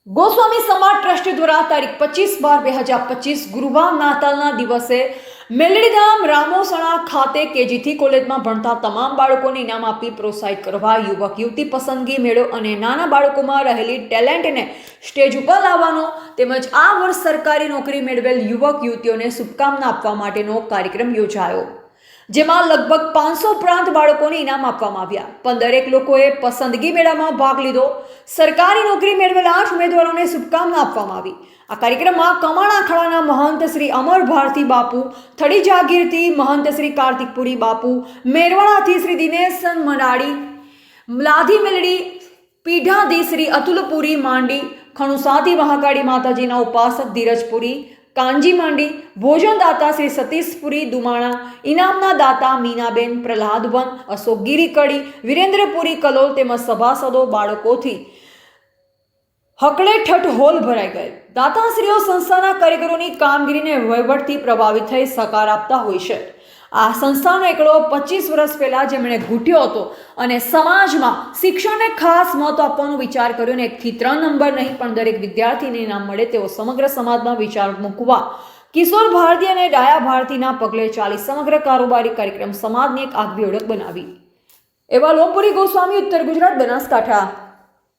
ગોસ્વામી સમાજ ટ્રસ્ટ દ્વારા તારીખ 25/12/2025 ગુરુવાર નાતાલના દિવસે મેલડીધામ રામોસણા ખાતે કેજીથી કોલેજમાં ભણતા તમામ બાળકોને ઇનામ આપી પ્રોત્સાહિત કરવા યુવક યુવતી પસંદગી મેળો અને નાના બાળકોમાં રહેલી ટેલેન્ટને સ્ટેજ ઉપર લાવવાનો તેમજ આ વર્ષ સરકારી નોકરી મેળવેલ યુવક યુવતીઓને શુભકામના આપવા માટેનો કાર્યક્રમ યોજાયો, જેમાં લગભગ 500 ઉપરાંત બાળકોને ઇનામ આપવામાં આવ્યા. 15 લોકોએ પસંદગી મેળામાં ભાગ લીધો. સરકારી નોકરી મેળવેલા 8 ઉમેદવારોને શુભકામના આપવામાં આવી. આ કાર્યક્રમમાં કમાણા અખાડાના મહંત શ્રી અમર ભારતી બાપુ, થડી જાગીરથી મહંત શ્રી કાર્તિકપુરી બાપુ, મેરવાડાથી શ્રી દિનેશન મનાડી, લાધી મેલડી પીઢાથી શ્રી અતુલપુરી માંડી, ખણુસાથી મહાકાળી માતાજીના ઉપાસક ધીરજપુરી કાંજી માંડી, ભોજનદાતા શ્રી સતીશપુરી દુમાણા, ઇનામના દાતા મીનાબેન પ્રહલાદવન, અશોકગીરી કડી, વિરેન્દ્રપુરી કલોલ તેમજ સભાસદો બાળકોથી હકડેઠઠ હોલ ભરાઈ ગયેલ. દાતાશ્રીઓ સંસ્થાના કાર્યકરોની કામગીરીને વહીવટથી પ્રભાવિત થઈ સહકાર આપતા હોય છે. આ સંસ્થાનો એકડો 25 વર્ષ પહેલાં જેમણે ઘૂંટ્યો હતો અને સમાજમાં શિક્ષણને ખાસ મહત્વ આપવાનો વિચાર કર્યો અને 1 થી 3 નંબર નહીં પણ દરેક વિદ્યાર્થીને ઇનામ મળે તેવો સમગ્ર સમાજમાં વિચાર મૂકવા કિશોર ભારતી અને ડાયા ભારતીના પગલે ચાલી સમગ્ર કારોબારી કાર્યક્રમ સમાજની એક આગવી ઓળખ બનાવી. એવા લોમપુરી ગોસ્વામી, ઉત્તર ગુજરાત, બનાસકાંઠા.